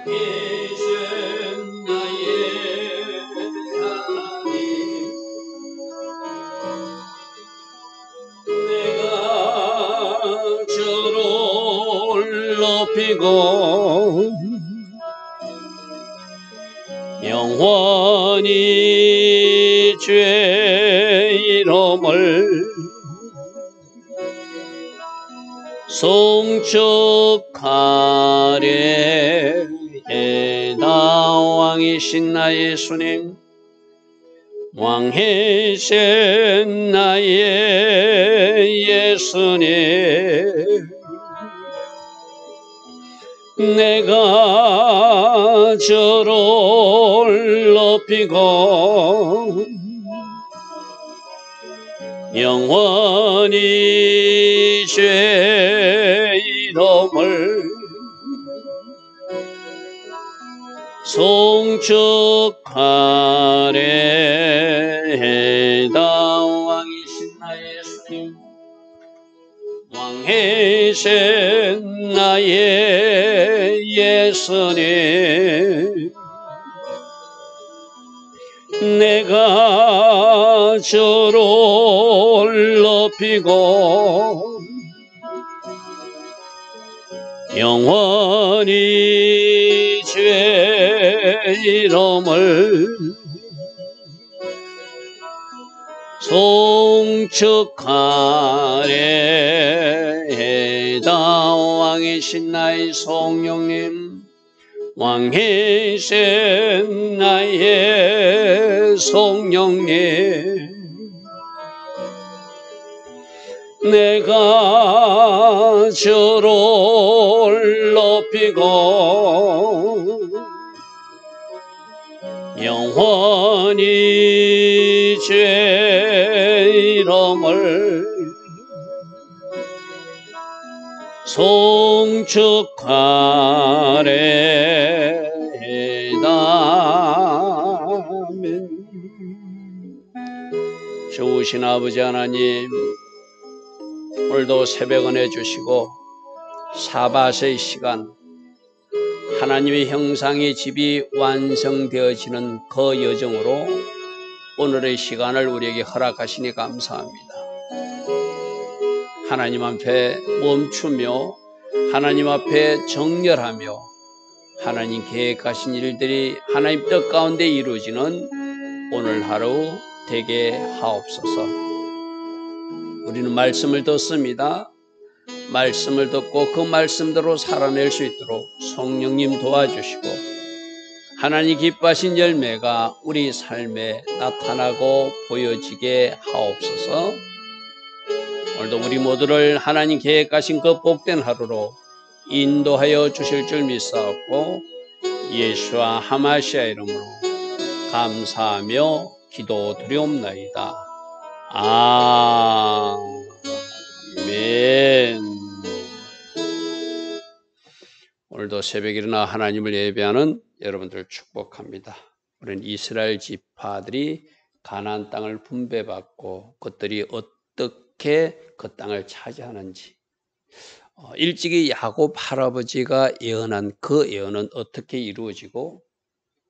계신 나의 하나님, 내가 저를 높이고 영원히 주의 이름을 송축하래. 나 왕이신 나의 예수님, 왕이신 나의 예수님, 내가 저를 높이고 영원히 주의 이름을 송축하래. 나 왕이신 나의 예수님, 왕이신 나의 예수님, 내가 저를 높이고 영원히 주의 이름을 송축하래. 나 왕이신 나의 성령님, 왕이신 나의 성령님, 내가 저를 높이고 영원히 주의 이름을 송축하래. 아멘. 좋으신 아버지 하나님, 오늘도 새벽 은혜 주시고 사바세의 시간, 하나님의 형상의 집이 완성되어지는 그 여정으로 오늘의 시간을 우리에게 허락하시니 감사합니다. 하나님 앞에 멈추며 하나님 앞에 정렬하며 하나님 계획하신 일들이 하나님 뜻 가운데 이루어지는 오늘 하루 되게 하옵소서. 우리는 말씀을 듣습니다. 말씀을 듣고 그 말씀대로 살아낼 수 있도록 성령님 도와주시고 하나님 기뻐하신 열매가 우리 삶에 나타나고 보여지게 하옵소서. 오늘도 우리 모두를 하나님 계획하신 그 복된 하루로 인도하여 주실 줄 믿사옵고 예수와 하마시아 이름으로 감사하며 기도드리옵나이다. 아멘. 오늘도 새벽에 일어나 하나님을 예배하는 여러분들 축복합니다. 우리는 이스라엘 지파들이 가나안 땅을 분배받고 그들이 어떻게 그 땅을 차지하는지, 일찍이 야곱 할아버지가 예언한 그 예언은 어떻게 이루어지고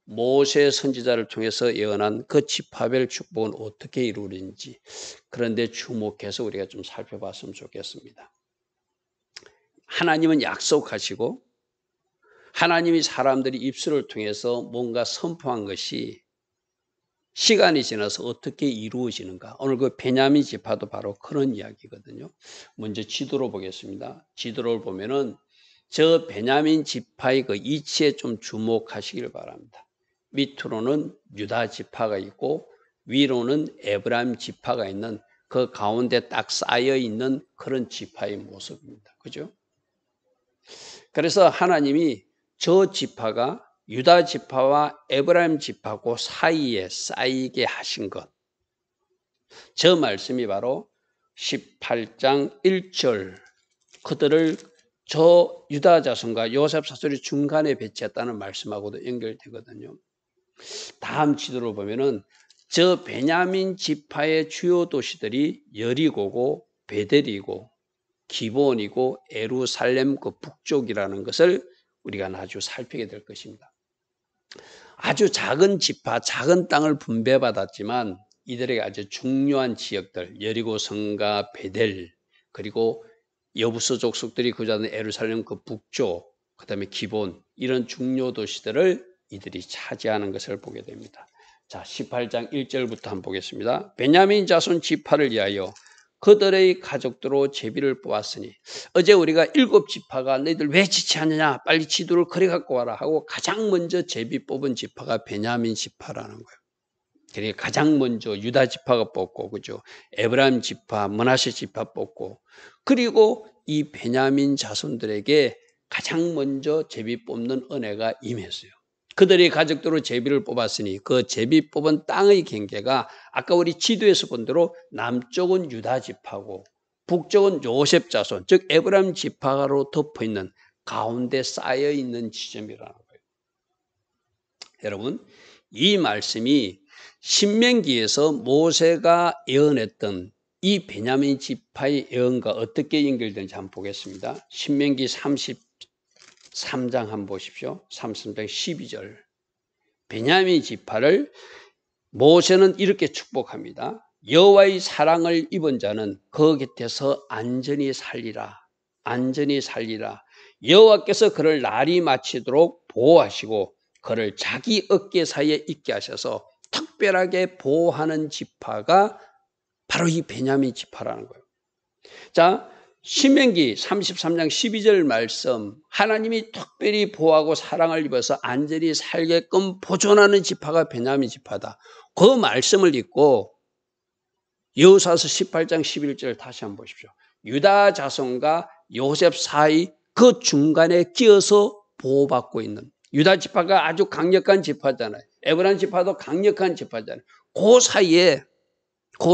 모세 선지자를 통해서 예언한 그 지파별 축복은 어떻게 이루어지는지, 그런데 주목해서 우리가 좀 살펴봤으면 좋겠습니다. 하나님은 약속하시고 하나님이 사람들이 입술을 통해서 뭔가 선포한 것이 시간이 지나서 어떻게 이루어지는가. 오늘 그 베냐민 지파도 바로 그런 이야기거든요. 먼저 지도로 보겠습니다. 지도를 보면은 저 베냐민 지파의 그 이치에 좀 주목하시길 바랍니다. 밑으로는 유다 지파가 있고 위로는 에브라임 지파가 있는 그 가운데 딱 쌓여 있는 그런 지파의 모습입니다. 그죠? 그래서 하나님이 저 지파가 유다 지파와 에브라임 지파고 사이에 쌓이게 하신 것, 저 말씀이 바로 18장 1절 그들을 저 유다 자손과 요셉 사슬이 중간에 배치했다는 말씀하고도 연결되거든요. 다음 지도로 보면은 저 베냐민 지파의 주요 도시들이 여리고고 베델이고 기본이고 예루살렘 그 북쪽이라는 것을 우리가 나중에 살피게 될 것입니다. 아주 작은 지파, 작은 땅을 분배받았지만 이들에게 아주 중요한 지역들, 여리고성과 베델, 그리고 여부서 족속들이 거주하는 예루살렘 그 북쪽, 그 다음에 기본, 이런 중요 도시들을 이들이 차지하는 것을 보게 됩니다. 자, 18장 1절부터 한번 보겠습니다. 베냐민 자손 지파를 위하여 그들의 가족들로 제비를 뽑았으니, 어제 우리가 7지파가 너희들 왜 지체하느냐, 빨리 지도를 그래 갖고 와라 하고 가장 먼저 제비 뽑은 지파가 베냐민 지파라는 거예요. 그러니까 가장 먼저 유다 지파가 뽑고, 그죠? 에브라임 지파, 므낫세 지파 뽑고, 그리고 이 베냐민 자손들에게 가장 먼저 제비 뽑는 은혜가 임했어요. 그들의 가족들로 제비를 뽑았으니 그 제비 뽑은 땅의 경계가 아까 우리 지도에서 본 대로 남쪽은 유다 지파고 북쪽은 요셉 자손, 즉 에브라임 지파로 덮어 있는 가운데 쌓여 있는 지점이라는 거예요. 여러분, 이 말씀이 신명기에서 모세가 예언했던 이 베냐민 지파의 예언과 어떻게 연결되는지 한번 보겠습니다. 신명기 33장 한번 보십시오. 33장 12절. 베냐민 지파를 모세는 이렇게 축복합니다. 여호와의 사랑을 입은 자는 그 곁에서 안전히 살리라. 안전히 살리라. 여호와께서 그를 날이 마치도록 보호하시고 그를 자기 어깨 사이에 있게 하셔서 특별하게 보호하는 지파가 바로 이 베냐민 지파라는 거예요. 자, 신명기 33장 12절 말씀, 하나님이 특별히 보호하고 사랑을 입어서 안전히 살게끔 보존하는 지파가 베냐민 지파다. 그 말씀을 읽고 여호수아서 18장 11절 다시 한번 보십시오. 유다 자손과 요셉 사이 그 중간에 끼어서 보호받고 있는, 유다 지파가 아주 강력한 지파잖아요. 에브라임 지파도 강력한 지파잖아요. 그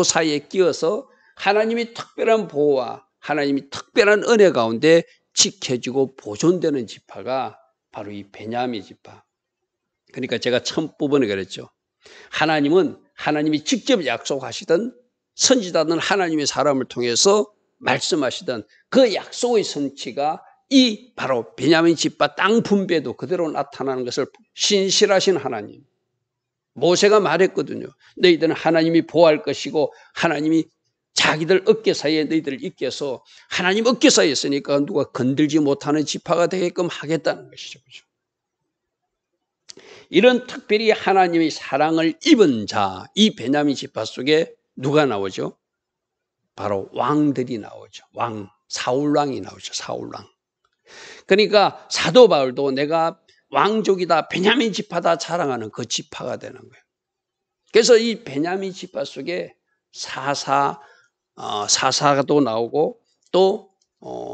사이에 끼어서 하나님이 특별한 보호와 하나님이 특별한 은혜 가운데 지켜지고 보존되는 지파가 바로 이 베냐민 지파. 그러니까 제가 첫 부분에 그랬죠. 하나님이 직접 약속하시던 선지자는 하나님의 사람을 통해서 말씀하시던 그 약속의 성취가 이 바로 베냐민 지파 땅 분배도 그대로 나타나는 것을 신실하신 하나님. 모세가 말했거든요. 너희들은 하나님이 보호할 것이고 하나님이 자기들 어깨 사이에 너희들을 있게 해서 하나님 어깨 사이에 있으니까 누가 건들지 못하는 지파가 되게끔 하겠다는 것이죠. 그렇죠? 이런 특별히 하나님의 사랑을 입은 자, 이 베냐민 지파 속에 누가 나오죠? 바로 왕들이 나오죠. 사울왕이 나오죠. 사울왕. 그러니까 사도 바울도 내가 왕족이다, 베냐민 지파다 자랑하는 그 지파가 되는 거예요. 그래서 이 베냐민 지파 속에 사사도 나오고 또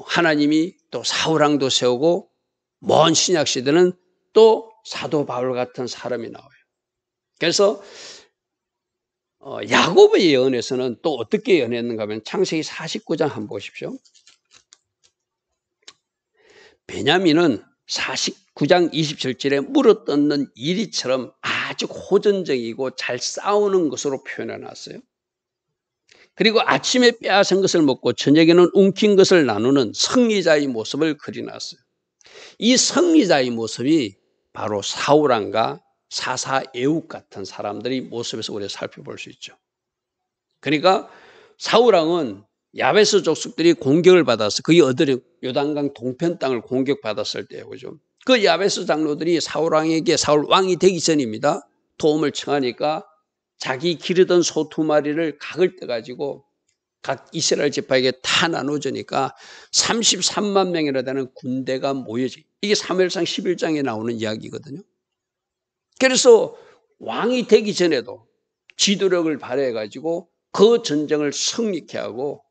하나님이 또 사울왕도 세우고 먼 신약 시대는 또 사도 바울 같은 사람이 나와요. 그래서 야곱의 예언에서는 또 어떻게 예언했는가 하면 창세기 49장 한번 보십시오. 베냐민은 49장 27절에 물어뜯는 이리처럼 아주 호전적이고 잘 싸우는 것으로 표현해놨어요. 그리고 아침에 빼앗은 것을 먹고 저녁에는 움킨 것을 나누는 승리자의 모습을 그려놨어요. 이 승리자의 모습이 바로 사울왕과 사사 에욱 같은 사람들의 모습에서 우리가 살펴볼 수 있죠. 그러니까 사울왕은 야베스 족속들이 공격을 받아서 그게 어디를 요단강 동편 땅을 공격받았을 때예요. 그죠? 그 야베스 장로들이 사울왕에게 사울왕이 되기 전입니다. 도움을 청하니까 자기 기르던 소 2마리를 각을 떼가지고 각 이스라엘 지파에게 다 나눠주니까 33만 명이나 되는 군대가 모여지. 이게 사무엘상 11장에 나오는 이야기거든요. 그래서 왕이 되기 전에도 지도력을 발휘해가지고 그 전쟁을 승리케 하고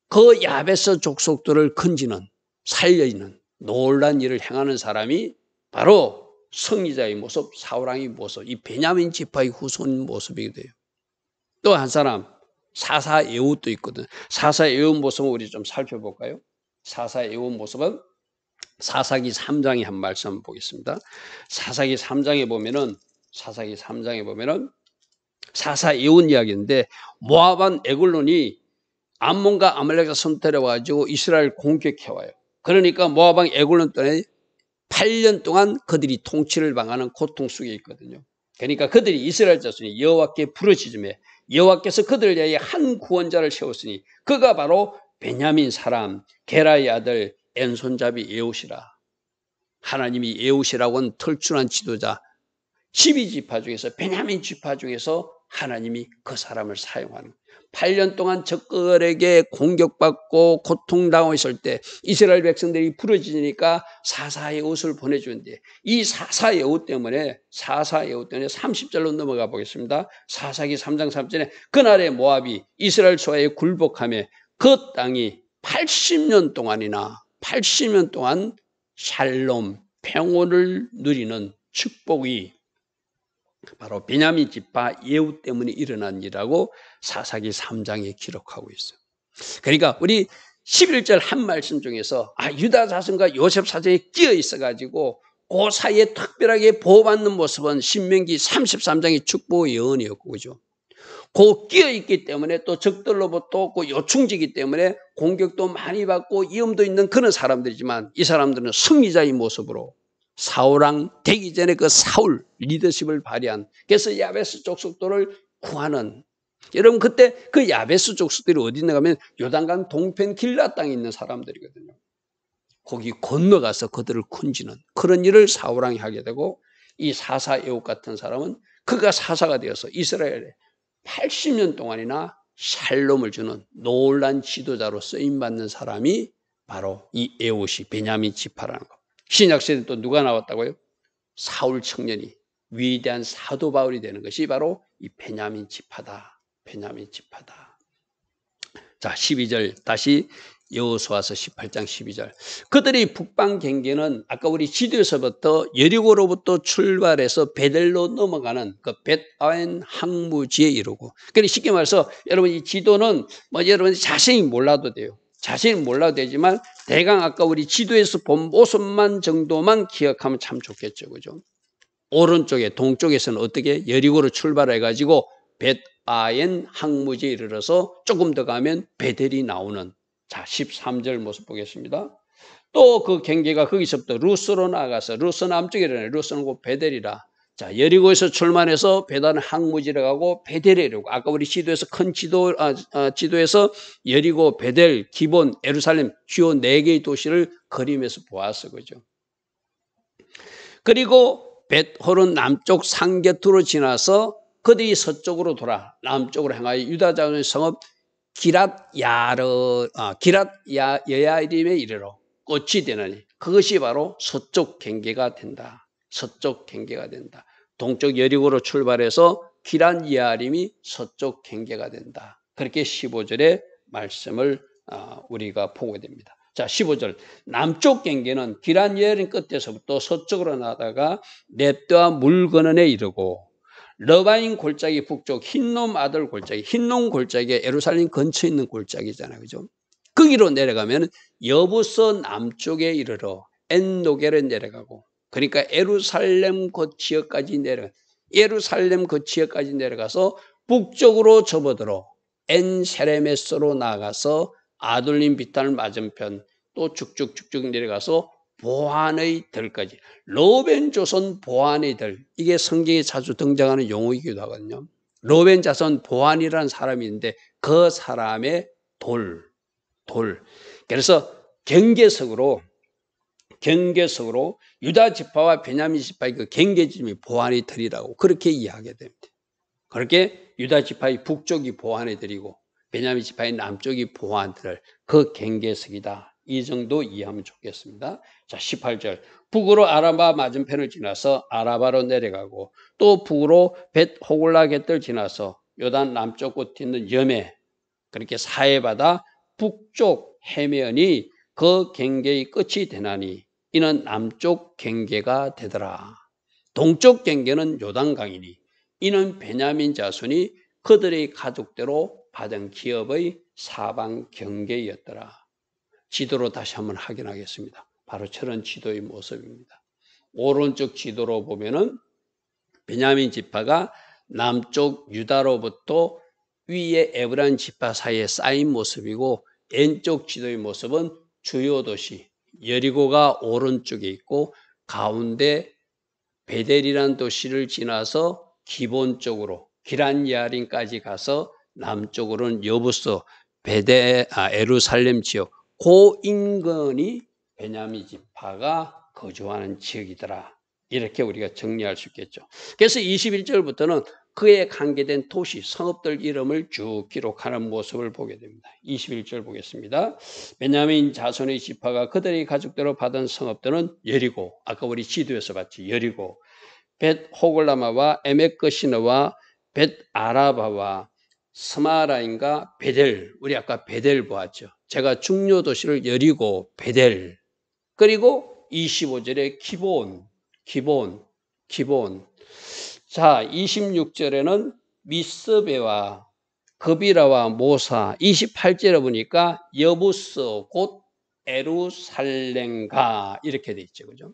그 야베스 족속들을 건지는, 살려있는 놀란 일을 행하는 사람이 바로 승리자의 모습, 사울왕의 모습, 이 베냐민 지파의 후손 모습이게 돼요. 또 한 사람, 사사 에훗도 있거든. 사사 에훗 모습을 우리 좀 살펴볼까요? 사사 에훗 모습은 사사기 3장에 한 말씀 보겠습니다. 사사기 3장에 보면은 사사 에훗 이야기인데 모압 에글론이 암몬과 아말렉과 손 때려가지고 이스라엘 공격해와요. 그러니까 모압 에글론 땅에 8년 동안 그들이 통치를 당하는 고통 속에 있거든요. 그러니까 그들이 이스라엘 자손이 여호와께 부르짖으며 여호와께서 그들을 위하여 한 구원자를 세웠으니 그가 바로 베냐민 사람 게라의 아들 엔손잡이 에웃이라. 하나님이 에웃이라고 하는 털출한 지도자 12지파 중에서 베냐민 지파 중에서 하나님이 그 사람을 사용하는 거예요. 8년 동안 적들에게 공격받고 고통당하고 있을 때 이스라엘 백성들이 부러지니까 사사의 옷을 보내주는데 이 사사의 옷 때문에 30절로 넘어가 보겠습니다. 사사기 3장 3절에 그날의 모압이 이스라엘 소에 굴복하며 그 땅이 80년 동안 샬롬 평온을 누리는 축복이 바로 베냐민 지파 예후 때문에 일어난 일이라고 사사기 3장에 기록하고 있어요. 그러니까 우리 11절 한 말씀 중에서 유다 자손과 요셉 사정에 끼어 있어가지고 그 사이에 특별하게 보호받는 모습은 신명기 33장의 축복의 예언이었고 그죠. 그 끼어 있기 때문에 또 적들로부터 그 요충지기 때문에 공격도 많이 받고 위험도 있는 그런 사람들이지만 이 사람들은 승리자의 모습으로 사울왕 되기 전에 그 사울 리더십을 발휘한 그래서 야베스 족속들을 구하는 여러분 그때 그 야베스 족속들이 어디 있는가 하면 요단강 동편 길라 땅에 있는 사람들이거든요. 거기 건너가서 그들을 군지는 그런 일을 사울왕이 하게 되고 이 사사 에웃 같은 사람은 그가 사사가 되어서 이스라엘에 80년 동안이나 샬롬을 주는 놀란 지도자로 쓰임받는 사람이 바로 이 에웃이 베냐민 지파라는 거. 신약시대에 또 누가 나왔다고요? 사울 청년이 위대한 사도 바울이 되는 것이 바로 이 베냐민 지파다. 베냐민 지파다. 자, 12절 다시 여호수아서 18장 12절. 그들이 북방 경계는 아까 우리 지도에서부터 여리고로부터 출발해서 베델로 넘어가는 그 벳아웬 항무지에 이르고. 그러니까 쉽게 말해서 여러분 이 지도는 여러분 자세히 몰라도 돼요. 자세히 몰라도 되지만 대강 아까 우리 지도에서 본 모습만 정도만 기억하면 참 좋겠죠. 그죠? 오른쪽에 동쪽에서는 어떻게 여리고로 출발해 가지고 벳아웬 항무지에 이르러서 조금 더 가면 베델이 나오는 자 13절 모습 보겠습니다. 또 그 경계가 거기서부터 루스로 나가서 루스 남쪽이라네. 루스는 곧 베델이라. 자 여리고에서 출발해서 베델 항무지로 가고 베델에 이르고 아까 우리 지도에서 큰 지도에서 여리고, 베델, 기본, 예루살렘 주요 4개의 도시를 그림에서 보았어. 그죠? 그리고 벳홀은 남쪽 상곁으로 지나서 그들이 서쪽으로 돌아 남쪽으로 향하여 유다 자손의 성읍 기랏 여야림에 이르러 꽃이 되느니 그것이 바로 서쪽 경계가 된다. 서쪽 경계가 된다. 동쪽 여리고로 출발해서 기랏 여야림이 서쪽 경계가 된다. 그렇게 15절의 말씀을 우리가 보게 됩니다. 자, 15절. 남쪽 경계는 기랏 여야림 끝에서부터 서쪽으로 나다가 넵드와 물 건너에 이르고 러바인 골짜기 북쪽 흰놈 아들 골짜기, 흰놈 골짜기가 예루살렘 근처에 있는 골짜기잖아요. 그죠? 거기로 내려가면 여부서 남쪽에 이르러 엔노겔에 내려가고 그러니까 예루살렘 그 지역까지 내려가서 북쪽으로 접어들어 엔세레메스로 나가서 아둘림 비탈 맞은편 또 쭉쭉쭉쭉 내려가서 보안의 들까지 로벤 조선 보안의 들 이게 성경에 자주 등장하는 용어이기도 하거든요. 로벤 자손 보안이라는 사람이 있는데 그 사람의 돌 그래서 경계석으로 유다 지파와 베냐민 지파의 그 경계점이 보안의 들이라고 그렇게 이해하게 됩니다. 그렇게 유다 지파의 북쪽이 보안의 들이고 베냐민 지파의 남쪽이 보안들 그 경계석이다. 이 정도 이해하면 좋겠습니다. 자, 18절. 북으로 아라바 맞은편을 지나서 아라바로 내려가고 또 북으로 벳 호글라 곁을 지나서 요단 남쪽 끝에 있는 염해 그렇게 사해바다 북쪽 해면이 그 경계의 끝이 되나니 이는 남쪽 경계가 되더라. 동쪽 경계는 요단강이니 이는 베냐민 자손이 그들의 가족대로 받은 기업의 사방 경계였더라. 지도로 다시 한번 확인하겠습니다. 바로 저런 지도의 모습입니다. 오른쪽 지도로 보면은 베냐민 지파가 남쪽 유다로부터 위에 에브라임 지파 사이에 쌓인 모습이고 왼쪽 지도의 모습은 주요 도시 여리고가 오른쪽에 있고 가운데 베델이라는 도시를 지나서 기본적으로 기란 예아림까지 가서 남쪽으로는 여부서 에루살렘 지역 그 인근이 베냐민 지파가 거주하는 지역이더라. 이렇게 우리가 정리할 수 있겠죠. 그래서 21절부터는 그에 관계된 도시, 성읍들 이름을 쭉 기록하는 모습을 보게 됩니다. 21절 보겠습니다. 베냐민 자손의 지파가 그들의 가족대로 받은 성읍들은 여리고, 아까 우리 지도에서 봤지, 여리고, 벳 호글라마와 에메크시너와 벳 아라바와 스마라인과 베델, 우리 아까 베델 보았죠. 제가 중요 도시를 여리고 베델, 그리고 25절에 기본. 자, 26절에는 미스베와 그비라와 모사, 28절에 보니까 여부스 곧 에루살렘가 이렇게 돼 있죠. 그죠?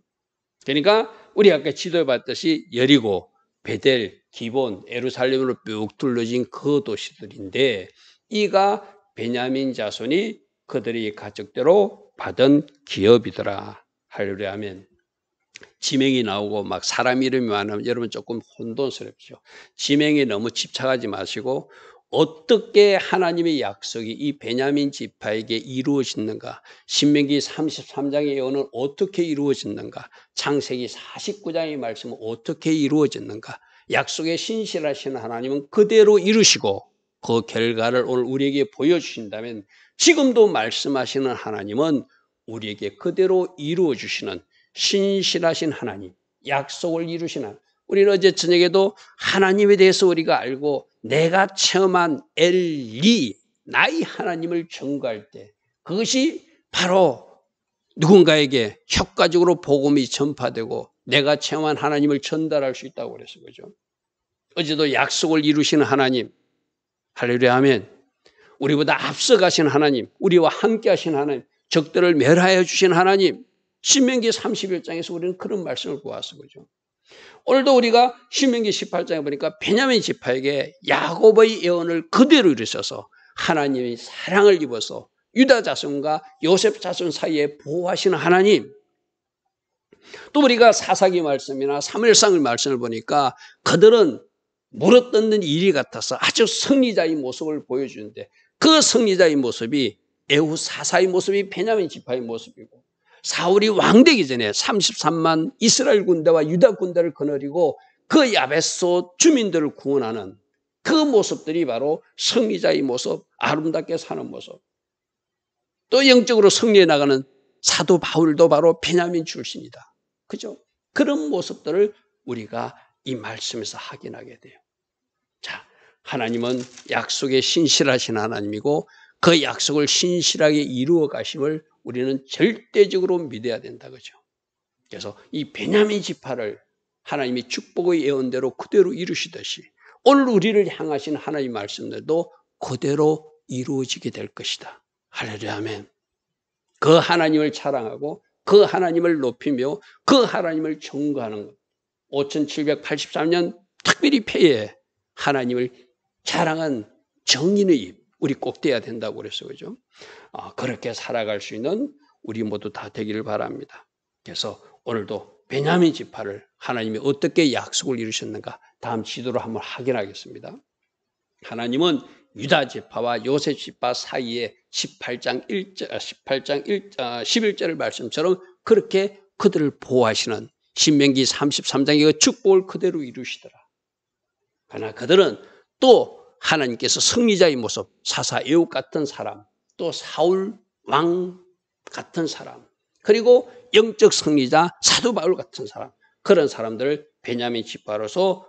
그러니까 우리 아까 지도에 봤듯이 여리고, 베델, 기본, 에루살렘으로 쭉 둘러진 그 도시들인데 이가 베냐민 자손이 그들이 가족대로 받은 기업이더라. 할렐루야 아멘. 지명이 나오고 막 사람 이름이 많으면 여러분 조금 혼돈스럽죠. 지명에 너무 집착하지 마시고 어떻게 하나님의 약속이 이 베냐민 지파에게 이루어졌는가, 신명기 33장의 예언은 어떻게 이루어졌는가, 창세기 49장의 말씀은 어떻게 이루어졌는가, 약속에 신실하신 하나님은 그대로 이루시고 그 결과를 오늘 우리에게 보여주신다면 지금도 말씀하시는 하나님은 우리에게 그대로 이루어 주시는 신실하신 하나님, 약속을 이루시는 하나님. 우리는 어제 저녁에도 하나님에 대해서 우리가 알고 내가 체험한 엘리, 나의 하나님을 전가할 때 그것이 바로 누군가에게 효과적으로 복음이 전파되고 내가 체험한 하나님을 전달할 수 있다고 그랬어요. 그죠? 어제도 약속을 이루시는 하나님, 할렐루야 아멘. 우리보다 앞서가신 하나님, 우리와 함께 하신 하나님, 적들을 멸하여 주신 하나님, 신명기 31장에서 우리는 그런 말씀을 보았어. 그죠? 오늘도 우리가 신명기 18장에 보니까 베냐민 지파에게 야곱의 예언을 그대로 이루셔서 하나님의 사랑을 입어서 유다 자손과 요셉 자손 사이에 보호하시는 하나님. 또 우리가 사사기 말씀이나 사무엘상 말씀을 보니까 그들은 물어뜯는 일이 같아서 아주 승리자의 모습을 보여주는데 그 승리자의 모습이 에후 사사의 모습이 베냐민 지파의 모습이고 사울이 왕되기 전에 33만 이스라엘 군대와 유다 군대를 거느리고 그 야베스 주민들을 구원하는 그 모습들이 바로 승리자의 모습, 아름답게 사는 모습. 또 영적으로 승리해 나가는 사도 바울도 바로 베냐민 출신이다. 그죠? 그런 모습들을 우리가 이 말씀에서 확인하게 돼요. 자, 하나님은 약속에 신실하신 하나님이고 그 약속을 신실하게 이루어 가심을 우리는 절대적으로 믿어야 된다. 그죠? 그래서 이 베냐민 지파를 하나님이 축복의 예언대로 그대로 이루시듯이 오늘 우리를 향하신 하나님의 말씀들도 그대로 이루어지게 될 것이다. 할렐루야 아멘. 그 하나님을 자랑하고 그 하나님을 높이며 그 하나님을 존귀하는 것. 5783년 특별히 폐에 하나님을 자랑한 정인의 입, 우리 꼭 돼야 된다고 그랬어요. 그죠? 그렇게 살아갈 수 있는 우리 모두 다 되기를 바랍니다. 그래서 오늘도 베냐민 지파를 하나님이 어떻게 약속을 이루셨는가 다음 지도로 한번 확인하겠습니다. 하나님은 유다 지파와 요셉 지파 사이에 11절의 말씀처럼 그렇게 그들을 보호하시는 신명기 33장의 그 축복을 그대로 이루시더라. 그러나 그들은 또 하나님께서 승리자의 모습, 사사 에욱 같은 사람, 또 사울 왕 같은 사람, 그리고 영적 승리자 사도 바울 같은 사람, 그런 사람들을 베냐민 지파로서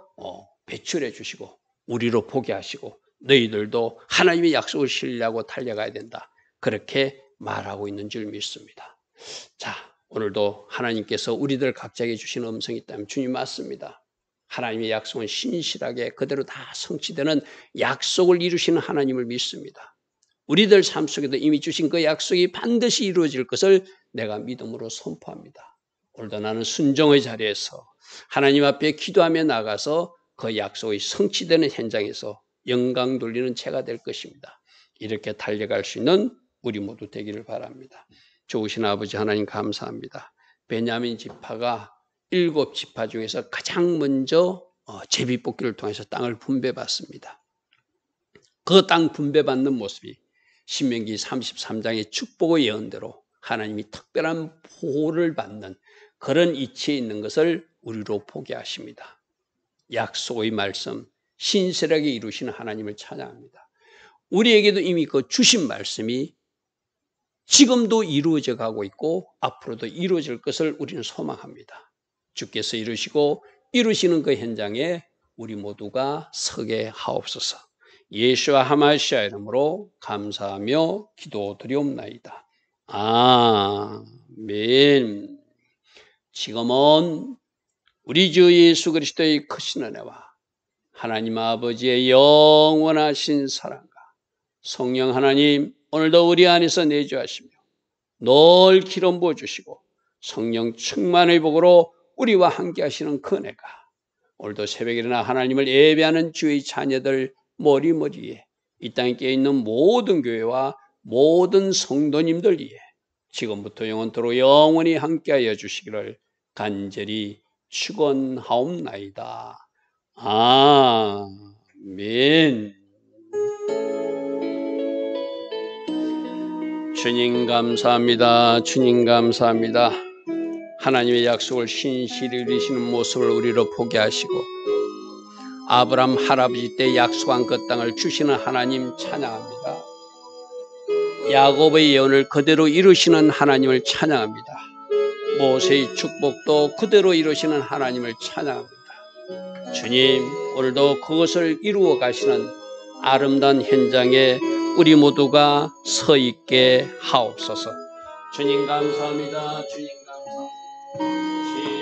배출해 주시고 우리로 보게 하시고 너희들도 하나님의 약속을 신뢰하고 달려가야 된다. 그렇게 말하고 있는 줄 믿습니다. 자, 오늘도 하나님께서 우리들 각자에게 주신 음성이 있다면 주님 맞습니다. 하나님의 약속은 신실하게 그대로 다 성취되는 약속을 이루시는 하나님을 믿습니다. 우리들 삶 속에도 이미 주신 그 약속이 반드시 이루어질 것을 내가 믿음으로 선포합니다. 오늘도 나는 순종의 자리에서 하나님 앞에 기도하며 나가서 그 약속이 성취되는 현장에서 영광 돌리는 제가 될 것입니다. 이렇게 달려갈 수 있는 우리 모두 되기를 바랍니다. 좋으신 아버지 하나님 감사합니다. 베냐민 지파가 7지파 중에서 가장 먼저 제비뽑기를 통해서 땅을 분배받습니다. 그 땅 분배받는 모습이 신명기 33장의 축복의 예언대로 하나님이 특별한 보호를 받는 그런 이치에 있는 것을 우리로 보게 하십니다. 약속의 말씀, 신실하게 이루시는 하나님을 찬양합니다. 우리에게도 이미 그 주신 말씀이 지금도 이루어져 가고 있고 앞으로도 이루어질 것을 우리는 소망합니다. 주께서 이루시고 이루시는 그 현장에 우리 모두가 서게 하옵소서. 예수와 하마시아 이름으로 감사하며 기도드리옵나이다. 아멘. 지금은 우리 주 예수 그리스도의 크신 은혜와 하나님 아버지의 영원하신 사랑과 성령 하나님 오늘도 우리 안에서 내주하시며 늘 기름 부어주시고 성령 충만의 복으로 우리와 함께 하시는 그 은혜가 오늘도 새벽에 일어나 하나님을 예배하는 주의 자녀들 머리머리에 이 땅에 깨어있는 모든 교회와 모든 성도님들 위해 지금부터 영원토록 영원히 함께하여 주시기를 간절히 축원하옵나이다. 아멘. 주님 감사합니다. 주님 감사합니다. 하나님의 약속을 신실히 이루시는 모습을 우리로 보게 하시고 아브라함 할아버지 때 약속한 그 땅을 주시는 하나님 찬양합니다. 야곱의 예언을 그대로 이루시는 하나님을 찬양합니다. 모세의 축복도 그대로 이루시는 하나님을 찬양합니다. 주님, 오늘도 그것을 이루어 가시는 아름다운 현장에 우리 모두가 서 있게 하옵소서. 주님 감사합니다. 주님 감사합니다.